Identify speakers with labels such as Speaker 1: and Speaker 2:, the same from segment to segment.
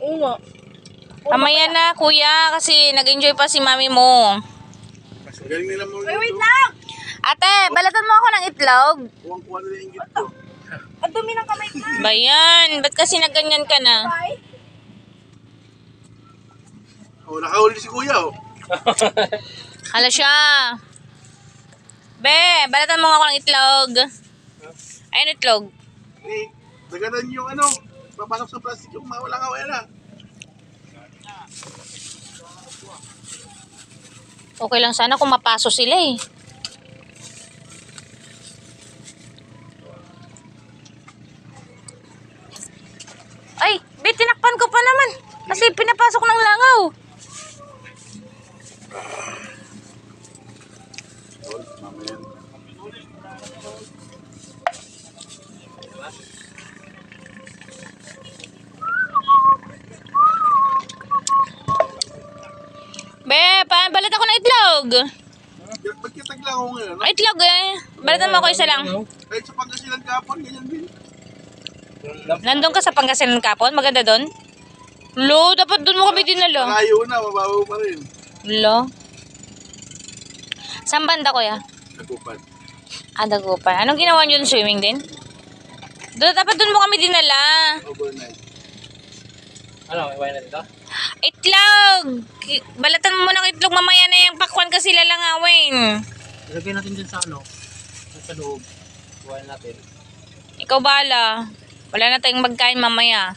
Speaker 1: Oo nga.
Speaker 2: Mamaya na, kuya, kasi nag-enjoy pa si mami mo.
Speaker 3: Mas galing nila mo.
Speaker 1: Wait lang!
Speaker 2: Ate, balatan mo ako ng itlog.
Speaker 3: Kuwang-kuha nila yung ingit ko.
Speaker 1: Ang dumi ng kamay ko.
Speaker 2: Bayan, ba't kasi nagganyan ka na?
Speaker 1: Bye.
Speaker 3: Oh, nakahuli si kuya oh.
Speaker 2: Hala siya. Be, balatan mo ako ng itlog. Ayun itlog.
Speaker 3: Eh, daganan yung ano, papasok sa plastic yung mawalang awela.
Speaker 2: Okay lang sana kung mapaso sila eh. Ay, be, tinakpan ko pa naman. Kasi pinapasok ng langaw.
Speaker 3: Tol, mamaya.
Speaker 2: Be, balat ako ng itlog.
Speaker 3: Ba't kitagla ako ngayon?
Speaker 2: Ay, itlog eh. Balatan mo ako isa lang.
Speaker 3: Kahit sa Pangasinan kapon, ganyan din.
Speaker 2: Nandun ka sa Pangasinan kapon? Maganda doon? Lo, dapat doon mo kami dinala.
Speaker 3: Nakayo na, mababaw pa rin.
Speaker 2: Lo. Saan banda ko ya?
Speaker 3: Nagupan.
Speaker 2: Ah, Dagupan. Anong ginawa nyo swimming din? Dapat doon mo kami dinala.
Speaker 3: Overnight.
Speaker 4: Ano, iwain na dito?
Speaker 2: Itlog! Balatan mo ng itlog mamaya na yung pakwan kasi lalangawin.
Speaker 4: Ilagay natin dyan sa ano, sa loob. Iwain natin.
Speaker 2: Ikaw bala. Wala na tayong magkain mamaya.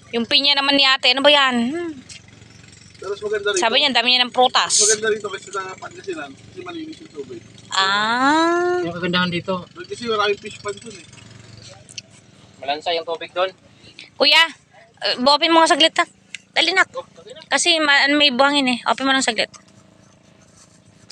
Speaker 2: Yung pinya naman ni ate, ano ba yan?
Speaker 3: Pero mas maganda rito.
Speaker 2: Sabi niya, dami niya ng prutas.
Speaker 3: Mas maganda rito kasi sa Pangasinan. Kasi malinis yung tubig.
Speaker 2: Ah.
Speaker 4: Yung kagandahan dito,
Speaker 3: Doon kasi maraming fish pond dun eh.
Speaker 4: malansa yung tubig doon.
Speaker 2: Kuya, open mo nga saglit ha. Dali na. Kasi may buhangin eh. Open mo lang saglit.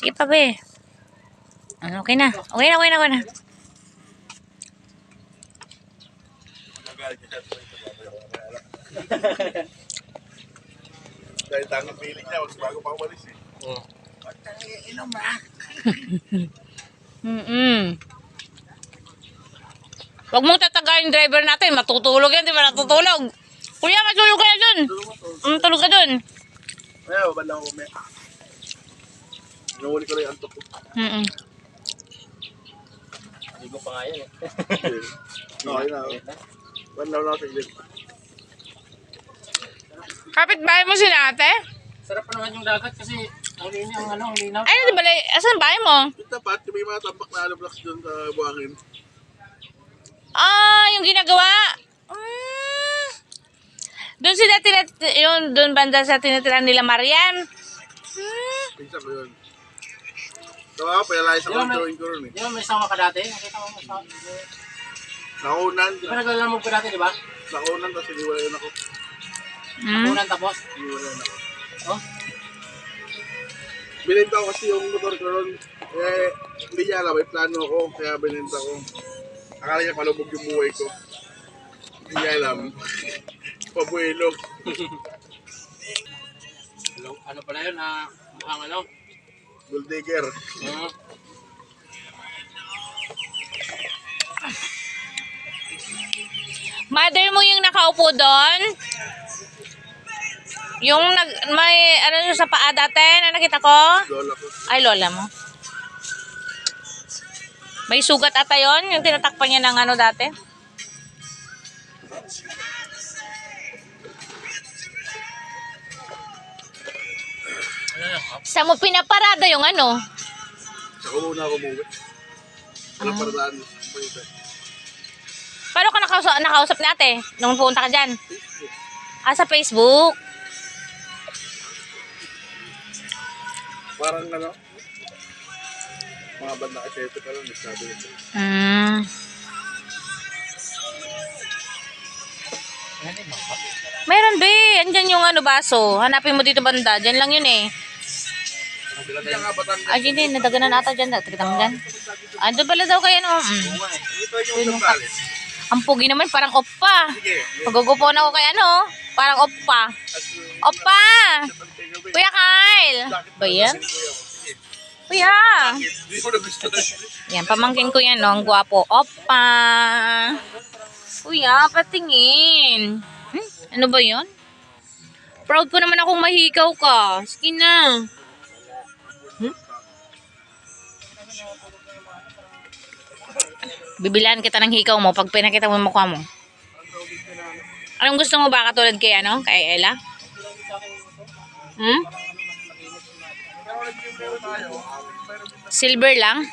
Speaker 2: Sige pa be. Ano, okay na. Okay na, okay na, okay na.
Speaker 3: Dahil tangang piling niya, mas bago pa umalis eh.
Speaker 4: Oo.
Speaker 2: Huwag mong tatagayin yung driver natin. Matutulog yan, di ba? Natutulog. Kuya, matulog ka na dun. Tulog ka dun.
Speaker 3: Ay, babala ko may. Inuuli ko lang yung antok ko.
Speaker 4: Ligo pa nga yan eh.
Speaker 3: Okay na. Banlaw na ako sa ilim.
Speaker 2: Kapit-bahay mo si ate?
Speaker 4: Sarap pa naman yung dagat kasi ang linis ang ano, ang linaw.
Speaker 2: Ay, di ba? Asan bahay mo?
Speaker 3: Ito pa, may mga tambak na alabloks doon sa buhangin.
Speaker 2: Ah, yung ginagawa. Doon sila yung doon banda sa tinitira nila Marian.
Speaker 3: Pinsan ko yun. So ako, palalay sa drawing ko ron eh.
Speaker 4: Di ba may sama ka dati? Nakita mo may sama.
Speaker 3: Nakunan.
Speaker 4: Di ba naglalamog ka dati, di ba?
Speaker 3: Nakunan, tapos iniwalayan ako.
Speaker 4: Nakunan tapos?
Speaker 3: Iniwalayan ako.
Speaker 4: Oh?
Speaker 3: Binenta ko kasi yung motor ko ron. Eh, hindi niya alam, may plano ko, kaya binenta ko. Akala niya palubog yung buhay ko. Hindi niya alam. Pabuelo.
Speaker 4: Ano pala yun? Mukhang ano?
Speaker 3: Gold digger.
Speaker 2: Mother mo yung nakaupo doon? Yung may ano sa paa dati na nakita ko?
Speaker 3: Lola ko.
Speaker 2: Ay, lola mo. May sugat ata yon yung tinatakpan niya ng ano dati? Sa mo pinaparada yung ano?
Speaker 3: Sa ko muna ako umuwi. Walang paradaan.
Speaker 2: Paano ka nakausap natin nung pumunta ka dyan? Ah, sa Facebook?
Speaker 3: Parang ano, mga banda kasi ito pa lang, nagsabi ito.
Speaker 2: Meron be, andyan yung ano baso. Hanapin mo dito banda, dyan lang yun eh.
Speaker 3: Kaya nga Batangas.
Speaker 2: Ay, hindi, nadaganan ata dyan. Kita mo dyan? Andun pala daw kayo, no?
Speaker 3: Ito yung sandales.
Speaker 2: Ang pugi naman, parang oppa.
Speaker 3: Sige.
Speaker 2: Pagugupon ako kay ano, parang oppa. Oppa! Kuya Kyle! Ba yan? Kuya!
Speaker 3: Hindi mo na gusto na.
Speaker 2: Yan, pamangkin ko yan, no? Ang gwapo. Opa! Kuya, patingin. Ano ba yon? Proud ko naman akong mahikaw ka. Sige na. Bibilan kita ng hikaw mo pag pinakita mo yung mukha mo. Anong gusto mo ba katulad kay ano? Kay Ella? Silver lang?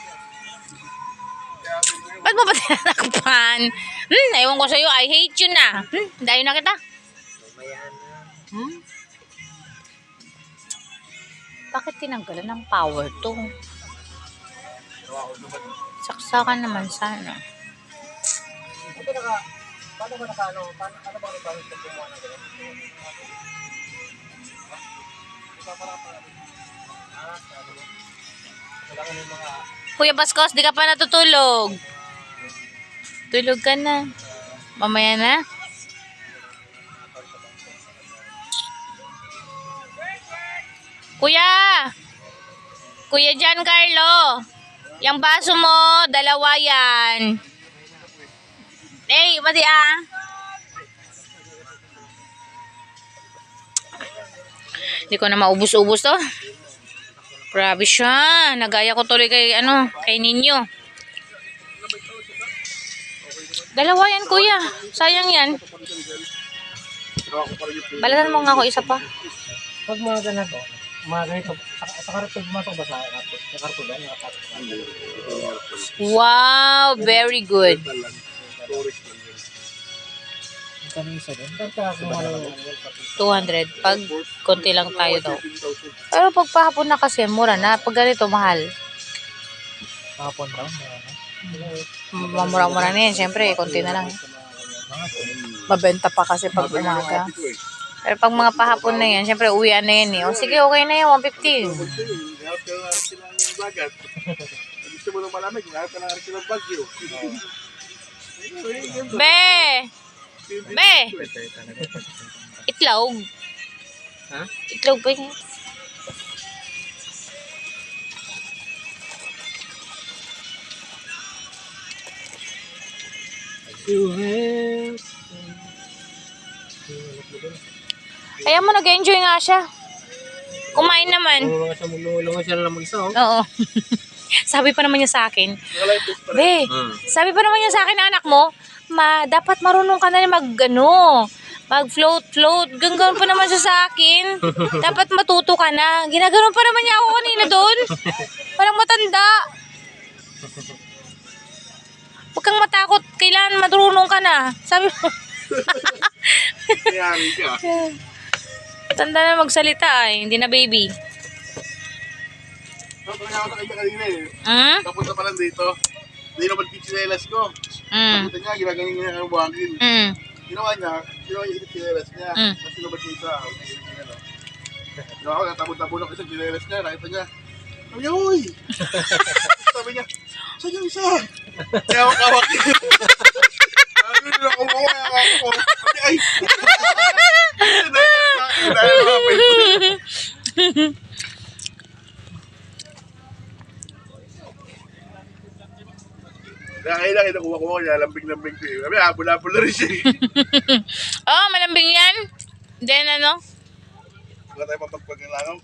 Speaker 2: Ba't mo ba tinanakpan? Ewan ko sa'yo. I hate you na. Dayo na kita. Bakit tinanggalan ng power to? Saksakan naman sana.
Speaker 4: Paano ba ano ba rin ba yung gumawa ng ganyan? Kailangan yung mga
Speaker 2: Kuya Baskos, di ka pa natutulog. Tulog ka na. Mamaya na. Kuya! Kuya Giancarlo! Yung baso mo, dalawa yan. Hey, mati ah. Hindi ko na maubos-ubos to. Grabe siya. Nagaya ko tuloy kay Ninyo. Dalawa yan, kuya. Sayang yan. Balatan mo nga ako isa pa.
Speaker 4: pag mga ganito, mga ganito, sa kartog mo ito ba sa kartog ba?
Speaker 2: Wow, very good.
Speaker 4: Kami isa din. Pagka kumano
Speaker 2: 200. Pag konti lang tayo daw. Pero pag pahapon na kasi, mura na. Pag ganito, mahal.
Speaker 4: kapon daw.
Speaker 2: Mamura-mura na yan. Siyempre, konti na lang. Mabenta pa kasi pag umaga. Pero pag mga pahapon na yan, siyempre uwian na yan eh. O sige, okay na yan, 150.
Speaker 3: Gusto mo nang malamig, lahat ka ng arkilang bagyo.
Speaker 2: Be! Be! Itlog.
Speaker 4: Ha?
Speaker 2: Itlog ba yun? Kaya mo, nag-enjoy nga siya. Kumain naman.
Speaker 4: Mulungan siya lang mag-isa, oh.
Speaker 2: Oo. Sabi pa naman niya sa akin, Be, sabi pa naman niya sa akin, anak mo, dapat marunong ka na mag-float. Gano'n pa naman siya sa akin. Dapat matuto ka na. Ginaganon pa naman niya ako kanina doon. Parang matanda. Huwag kang matakot. Kailangan marunong ka na. Sabi mo.
Speaker 3: Kayari ka.
Speaker 2: Tanda na magsalita eh. Hindi na baby.
Speaker 3: Talaga ako nakita kanina eh. Kapunta pa lang dito. Hindi naman pichinelas ko. Nakita niya, ginaganyan niya ang buhangin. Ginawa niya yung pichinelas niya. Kasi naman siya isa. Ginawa ko, natabon-tabon ako isang pichinelas niya. Nakita niya, sabi niya, uy! Sabi niya, saan yung isa? Kaya ako kawak niya. Sabi niya, kumawa ako. Ay! Dahil kailangan nakuha-kuha ko niya, lambing-lambing ko eh. Sabi, habol-habol na rin siya eh.
Speaker 2: Oh, malambing yan. Then ano?
Speaker 3: Wala tayo mapagpaglangaw.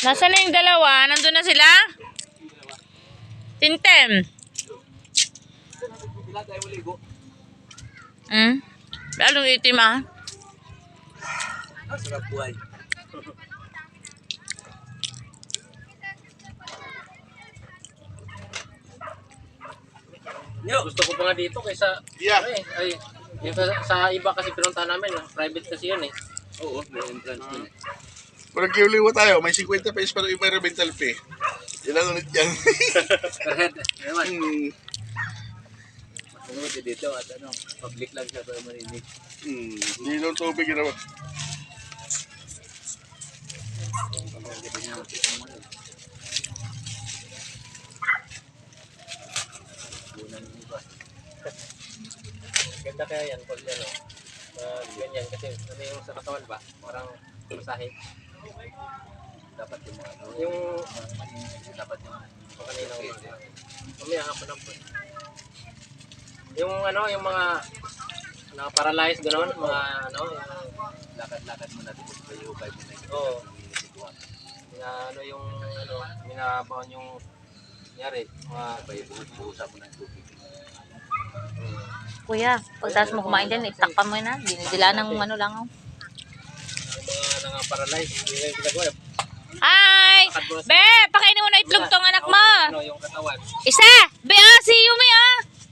Speaker 2: Nasaan na yung dalawa? Nandun na sila? Tintem. Lalong itim ah.
Speaker 4: Sarap buhay. Gusto ko pa nga dito kaysa
Speaker 3: Yeah.
Speaker 4: ay yung sa iba kasi pinuntahan namin, private kasi yun eh. Oo, may entrance din.
Speaker 3: Kung nag-giveaway tayo, may 50 pesos pa rin environmental fee. Ilan ulit yan?
Speaker 4: Per head. Naman. Masunod dito at public lang siya para marinig.
Speaker 3: Hindi lang tubig yun naman.
Speaker 4: Ganda kaya yan pag ano, ganyan kasi ano yung sa katawan ba? Parang masahe. Dapat yung mga yung dapat yung kaninang mamaya hapon na po. Yung ano, yung mga na-paralyzed gano'n, mga ano, yung lakad-lakad mo natin kayo kay mo na ito. Oo. Ano yung ano, minabaon yung nangyari, mga buhusan mo ng tubig.
Speaker 2: Kuya, pagtas mo kumain dyan, itakpan mo na. Dinidila ng ano lang. Oh.
Speaker 4: Yung mga nang-paralyzed, hindi na yung ginagawa.
Speaker 2: Hi! Be, pakainin mo na itlog tong anak mo.
Speaker 4: Ano, yung katawan.
Speaker 2: Isa! Be, si Yumi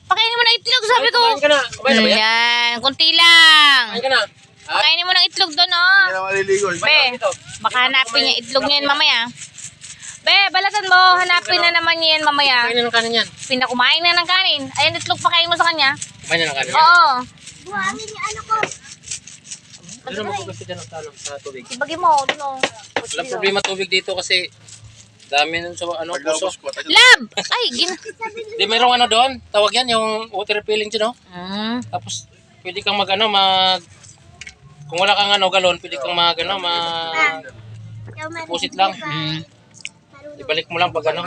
Speaker 2: pakainin mo na itlog, sabi ko.
Speaker 4: Kumain ka na. Kumain na ba yan?
Speaker 2: Yan, kunti lang.
Speaker 4: Kumain ka na.
Speaker 2: Pakainin mo ng itlog doon,
Speaker 3: Hindi na maliligo.
Speaker 2: Be, baka hanapin niya itlog niya yan mamaya. Be, balatan mo, hanapin na naman niya yan mamaya.
Speaker 4: Kumain na ng kanin yan.
Speaker 2: Pinakumain na ng kanin. Ayan, itlog pakain mo sa kanya.
Speaker 4: Kumain na ng kanin yan.
Speaker 2: Oo.
Speaker 1: Buhangin yung ano ko.
Speaker 4: Doon na magpapagpapit dyan sa tubig.
Speaker 2: Ibagi mo, no.
Speaker 4: Walang problema tubig dito kasi dami nun sa ano, puso.
Speaker 3: Paglaubos ko.
Speaker 2: Lab! Ay,
Speaker 4: Di mayroong ano doon, tawag yan, yung water refilling dyan, no? Tapos pwede kang kung wala kang ano, galon, pwede kang pusit lang. Ibalik mo lang pag ano.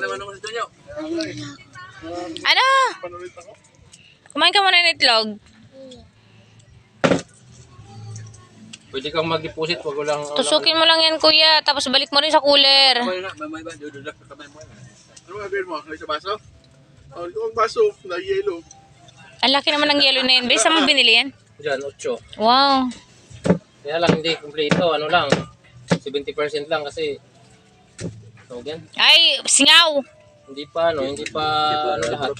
Speaker 2: Ano?
Speaker 3: Panulit ako.
Speaker 2: Kumain ka muna ng itlog.
Speaker 4: Pwede kang mag-deposit, wag lang.
Speaker 2: Tusukin mo lang yan, kuya. Tapos balik mo rin sa cooler.
Speaker 3: Ano gagawin mo? Ay, sa baso? Oh, yung baso na yellow.
Speaker 2: Ang laki naman ng yellow na yan. Be, saan mo binili yan?
Speaker 4: Diyan, 8.
Speaker 2: Wow.
Speaker 4: Kaya lang hindi kompleto, ano lang. 70% lang kasi tawag yan.
Speaker 2: Ay, singaw.
Speaker 4: Hindi pa ano lahat.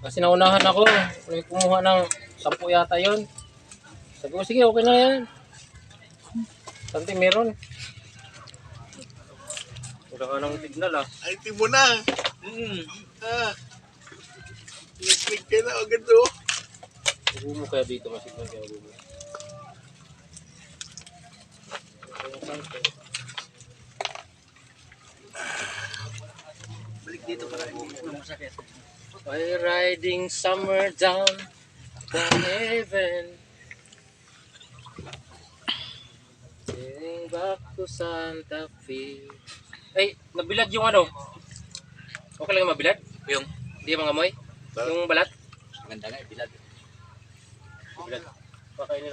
Speaker 4: Kasi naunahan ako, may kumuha ng 10 yata yon. Sabi ko, sige, okay na yan. Santi meron. Wala ka ng signal ah.
Speaker 3: Ay, team mo na. Nag-click ka na agad oh.
Speaker 4: Gumo kaya dito, masignal kaya gumo.
Speaker 3: Balik dito para hindi masakit.
Speaker 4: By riding summer down the heaven, going back to Santa Fe. Ay, nabilad yung ano. Okay lang yung mabilad? Yung? Hindi mga amoy? Yung balat? Ganda nga, bilad. Bilad. Pakainin lang.